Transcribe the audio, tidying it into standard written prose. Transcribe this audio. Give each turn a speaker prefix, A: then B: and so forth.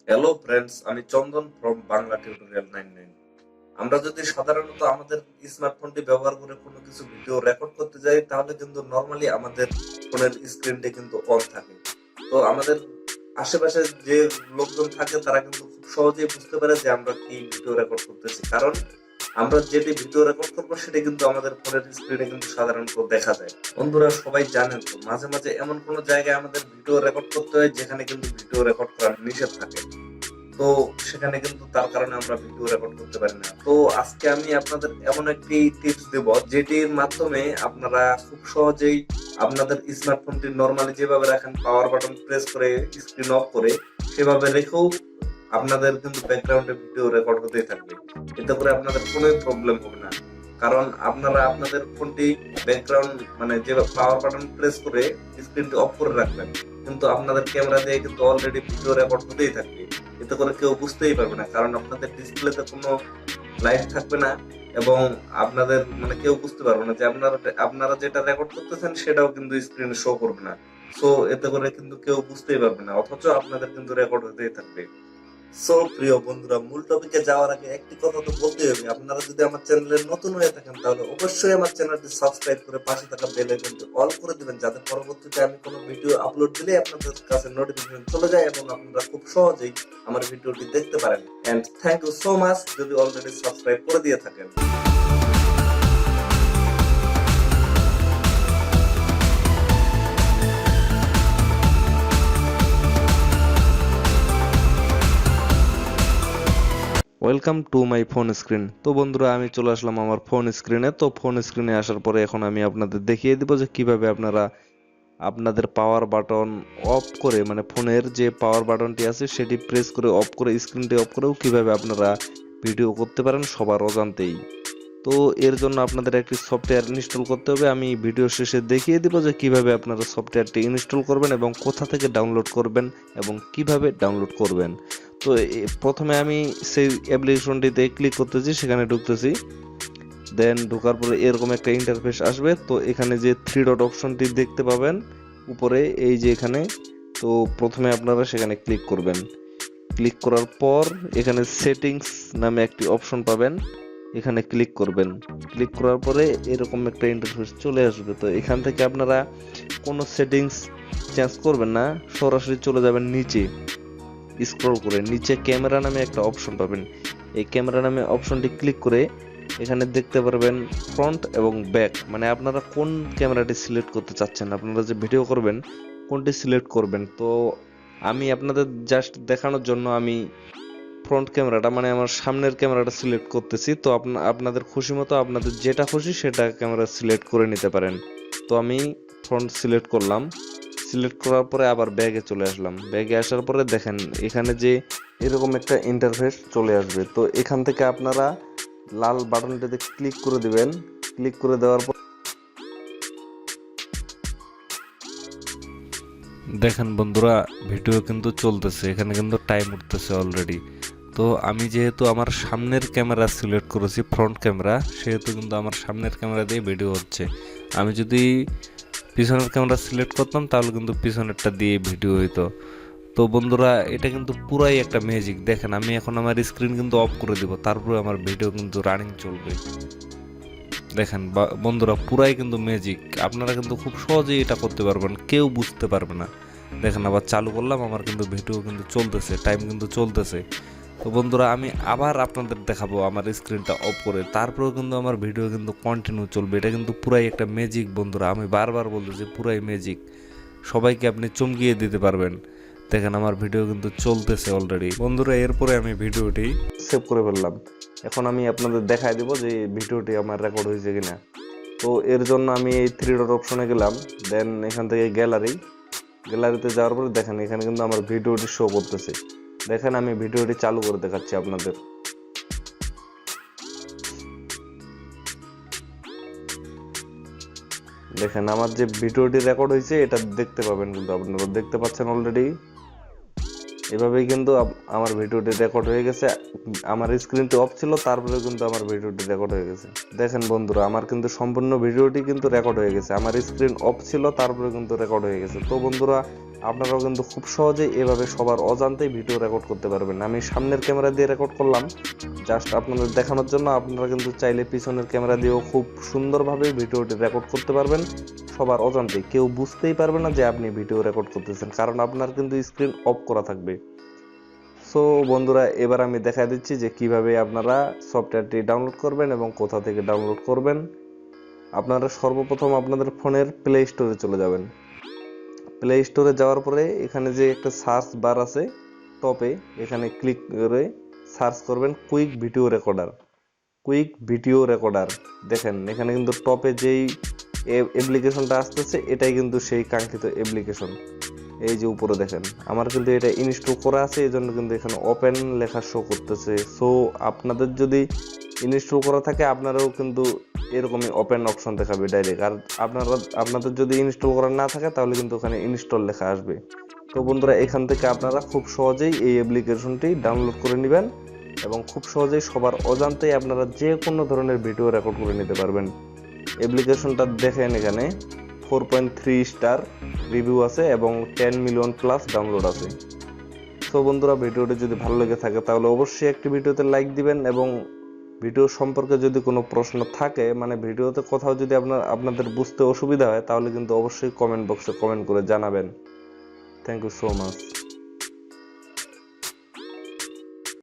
A: Hello friends, আমি চন্দন from Bangla tutorial 99। আমরা যদি সাধারণত আমাদের স্মার্টফোনটি ব্যবহার করে কোনো কিছু ভিডিও রেকর্ড করতে যাই, তাহলে কিন্তু নর্মালি আমাদের ফোনের স্ক্রিনটি কিন্তু অন থাকে। তো আমাদের আশেপাশে যে লোকজন থাকে তারা কিন্তু খুব সহজেই বুঝতে পারে যে আমরা কি ভিডিও রেকর্ড করতেছি, কারণ আমরা যেটি ভিডিও রেকর্ড করবো সেটি কিন্তু আমাদের ফোনের স্ক্রিনে কিন্তু সাধারণত দেখা যায়। বন্ধুরা, সবাই জানেন তো, মাঝে মাঝে এমন কোনো জায়গায় আমাদের ভিডিও রেকর্ড করতে হয় যেখানে কিন্তু ভিডিও রেকর্ড করা নিষেধ থাকে। তো সেখানে কিন্তু তার কারণে আমরা ভিডিও রেকর্ড করতে পারি না। তো আজকে আমি আপনাদের এমন একটি টিপস দেব যেটির মাধ্যমে আপনারা খুব সহজেই আপনাদের স্মার্টফোনটি নরমালি যেভাবে রাখেন, পাওয়ার বাটন প্রেস করে স্ক্রিন অফ করে, সেভাবে রেখেও আপনাদের কিন্তু ব্যাকগ্রাউন্ডে ভিডিও রেকর্ড হতেই থাকবে। এতে করে আপনাদের কোনো প্রবলেম হবে না, কারণ আপনারা আপনাদের ফোনটি ব্যাকগ্রাউন্ড মানে যে পাওয়ার বাটন প্রেস করে স্ক্রিনটি অফ করে রাখবেন, কিন্তু আপনাদের ক্যামেরা দিয়ে কিন্তু অলরেডি ভিডিও রেকর্ড হতেই থাকবে। এতে করে কেউ বুঝতেই পারবে না, কারণ আপনাদের ডিসপ্লেতে কোনো লাইট থাকবে না এবং আপনাদের মানে কেউ বুঝতে পারবে না যে আপনারা আপনারা যেটা রেকর্ড করতেছেন সেটাও কিন্তু স্ক্রিনে শো করবে না। সো এতে করে কিন্তু কেউ বুঝতেই পারবে না, অথচ আপনাদের কিন্তু রেকর্ড হতেই থাকবে। সো প্রিয় বন্ধুরা, মূল টপিকে যাওয়ার আগে একটি কথা তো বলতে হবে, আপনারা যদি আমার চ্যানেলে নতুন হয়ে থাকেন তাহলে অবশ্যই আমার চ্যানেলটি সাবস্ক্রাইব করে পাশে থাকা বেল আইকনটি অল করে দিবেন, যাতে পরবর্তীতে আমি কোনো ভিডিও আপলোড দিলে আপনাদের কাছে নোটিফিকেশন চলে যায় এবং আপনারা খুব সহজেই আমার ভিডিওটি দেখতে পারেন। And thank you so much যদি অলরেডি সাবস্ক্রাইব করে দিয়ে থাকেন।
B: Welcome to my phone screen. তো বন্ধুরা, আমি চলে আসলাম আমার ফোন স্ক্রিনে। তো ফোন স্ক্রিনে আসার পরে এখন আমি আপনাদের দেখিয়ে দিব যে কিভাবে আপনারা আপনাদের পাওয়ার বাটন অফ করে, মানে ফোনের যে পাওয়ার বাটনটি আছে সেটি প্রেস করে অফ করে, স্ক্রিনটি অফ করেও কিভাবে আপনারা ভিডিও করতে পারেন সবার অজান্তেই। তো এর জন্য আপনাদের একটি সফটওয়্যার ইনস্টল করতে হবে। আমি ভিডিও শেষে দেখিয়ে দিব যে কিভাবে আপনারা সফটওয়্যারটি ইনস্টল করবেন এবং কোথা থেকে ডাউনলোড করবেন এবং কিভাবে ডাউনলোড করবেন। তো প্রথমে আমি সেই অ্যাপ্লিকেশনটিতে ক্লিক করতেছি, সেখানে ঢুকতেছি। দেন ঢোকার পরে এরকম একটা ইন্টারফেস আসবে। তো এখানে যে থ্রি ডট অপশনটি দেখতে পাবেন উপরে, এই যে এখানে, তো প্রথমে আপনারা সেখানে ক্লিক করবেন। ক্লিক করার পর এখানে সেটিংস নামে একটি অপশন পাবেন, এখানে ক্লিক করবেন। ক্লিক করার পরে এরকম একটা ইন্টারফেস চলে আসবে। তো এখান থেকে আপনারা কোনো সেটিংস চেঞ্জ করবেন না, সরাসরি চলে যাবেন নিচে, স্ক্রল করে নিচে ক্যামেরা নামে একটা অপশন পাবেন। এই ক্যামেরা নামে অপশনটি ক্লিক করে এখানে দেখতে পারবেন ফ্রন্ট এবং ব্যাক, মানে আপনারা কোন ক্যামেরাটি সিলেক্ট করতে চাচ্ছেন, আপনারা যে ভিডিও করবেন কোনটি সিলেক্ট করবেন। তো আমি আপনাদের জাস্ট দেখানোর জন্য আমি ফ্রন্ট ক্যামেরাটা, মানে আমার সামনের ক্যামেরাটা সিলেক্ট করতেছি। তো আপনাদের খুশি মতো আপনাদের যেটা খুশি সেটা ক্যামেরা সিলেক্ট করে নিতে পারেন। তো আমি ফ্রন্ট সিলেক্ট করলাম। সিলেক্ট করার পরে আবার ব্যাগে চলে আসলাম। ব্যাগে আসার পরে দেখেন এখানে যে এরকম একটা ইন্টারফেস চলে আসবে। তো এখান থেকে আপনারা লাল বাটনটিতে ক্লিক করে দিবেন। ক্লিক করে দেওয়ার পর দেখেন বন্ধুরা, ভিডিও কিন্তু চলতেছে, এখানে কিন্তু টাইম উঠতেছে অলরেডি। তো আমি যেহেতু আমার সামনের ক্যামেরা সিলেক্ট করেছি, ফ্রন্ট ক্যামেরা, সেহেতু কিন্তু আমার সামনের ক্যামেরা দিয়ে ভিডিও হচ্ছে। আমি যদি পিছনের ক্যামেরা সিলেক্ট করতাম তাহলে কিন্তু পিছনেরটা দিয়ে ভিডিও হইতো। তো বন্ধুরা, এটা কিন্তু পুরাই একটা ম্যাজিক। দেখেন আমি এখন আমার স্ক্রিন কিন্তু অফ করে দিব, তারপরে আমার ভিডিও কিন্তু রানিং চলবে। দেখেন বন্ধুরা, পুরাই কিন্তু ম্যাজিক। আপনারা কিন্তু খুব সহজেই এটা করতে পারবেন, কেউ বুঝতে পারবে না। দেখেন আবার চালু করলাম, আমার কিন্তু ভিডিও কিন্তু চলতেছে, টাইম কিন্তু চলতেছে। তো বন্ধুরা, আমি আবার আপনাদের দেখাবো আমার স্ক্রিনটা অফ করে, তারপরেও কিন্তু আমার ভিডিও কিন্তু কন্টিনিউ চলবে। এটা কিন্তু পুরাই একটা ম্যাজিক বন্ধুরা, আমি বারবার বলতেছি পুরাই ম্যাজিক। সবাইকে আপনি চমকিয়ে দিতে পারবেন। দেখেন আমার ভিডিও কিন্তু চলতেছে অলরেডি। বন্ধুরা, এরপরে আমি ভিডিওটি সেভ করে ফেললাম। এখন আমি আপনাদের দেখাই দেব যে ভিডিওটি আমার রেকর্ড হয়েছে কিনা। তো এর জন্য আমি এই থ্রি ডট অপশনে গেলাম। দেন এখান থেকে গ্যালারিতে যাওয়ার পরে দেখেন এখানে কিন্তু আমার ভিডিওটি শো করতেছে। দেখেন আমি ভিডিওটি চালু করে দেখাচ্ছি আপনাদের। দেখেন আমার যে ভিডিওটি রেকর্ড হয়েছে এটা দেখতে পাবেন, কিন্তু আপনারা দেখতে পাচ্ছেন অলরেডি। এভাবেই কিন্তু আমার ভিডিওটি রেকর্ড হয়ে গেছে। আমার স্ক্রিনটি অফ ছিল, তারপরে কিন্তু আমার ভিডিওটি রেকর্ড হয়ে গেছে। দেখেন বন্ধুরা, আমার কিন্তু সম্পূর্ণ ভিডিওটি কিন্তু রেকর্ড হয়ে গেছে। আমার স্ক্রিন অফ ছিল, তারপরে কিন্তু রেকর্ড হয়ে গেছে। তো বন্ধুরা, আপনারাও কিন্তু খুব সহজেই এভাবে সবার অজান্তেই ভিডিও রেকর্ড করতে পারবেন। আমি সামনের ক্যামেরা দিয়ে রেকর্ড করলাম জাস্ট আপনাদের দেখানোর জন্য। আপনারা কিন্তু চাইলে পিছনের ক্যামেরা দিয়েও খুব সুন্দরভাবে ভিডিওটি রেকর্ড করতে পারবেন সবার অজান্তেই। কেউ বুঝতেই পারবে না যে আপনি ভিডিও রেকর্ড করতেছেন, কারণ আপনার কিন্তু স্ক্রিন অফ করা থাকবে। সো বন্ধুরা, এবার আমি দেখা দিচ্ছি যে কিভাবে আপনারা সফটওয়্যারটি ডাউনলোড করবেন এবং কোথা থেকে ডাউনলোড করবেন। আপনারা সর্বপ্রথম আপনাদের ফোনের প্লে স্টোরে চলে যাবেন। প্লে স্টোরে যাওয়ার পরে এখানে যে একটা সার্চ বার আছে টপে, এখানে ক্লিক করে সার্চ করবেন quick video recorder. Quick video recorder, দেখেন এখানে কিন্তু টপে যেই অ্যাপ্লিকেশনটা আসতেছে এটাই কিন্তু সেই কাঙ্ক্ষিত অ্যাপ্লিকেশন। এই যে উপরে দেখেন আমার কিন্তু এটা ইনস্টল করা আছে, এই জন্য কিন্তু এখানে ওপেন লেখা শো করতেছে। সো আপনাদের যদি ইনস্টল করা থাকে আপনারাও কিন্তু এরকমই ওপেন অপশন দেখাবে ডাইরেক্ট। আর আপনাদের যদি ইনস্টল করা না থাকে তাহলে কিন্তু ওখানে ইনস্টল লেখা আসবে। তো বন্ধুরা, এখান থেকে আপনারা খুব সহজেই এই অ্যাপ্লিকেশনটি ডাউনলোড করে নেবেন এবং খুব সহজেই সবার অজান্তেই আপনারা যে কোনো ধরনের ভিডিও রেকর্ড করে নিতে পারবেন। অ্যাপ্লিকেশনটা দেখেন এখানে 4.3 স্টার রিভিউ আছে এবং 10 মিলিয়ন প্লাস ডাউনলোড আছে। তো বন্ধুরা, ভিডিওটি যদি ভালো লেগে থাকে তাহলে অবশ্যই একটি ভিডিওতে লাইক দিবেন এবং ভিডিও সম্পর্কে যদি কোনো প্রশ্ন থাকে, মানে ভিডিওতে কোথাও যদি আপনাদের বুঝতে অসুবিধা হয়, তাহলে কিন্তু অবশ্যই কমেন্ট বক্সে কমেন্ট করে জানাবেন। Thank you so much.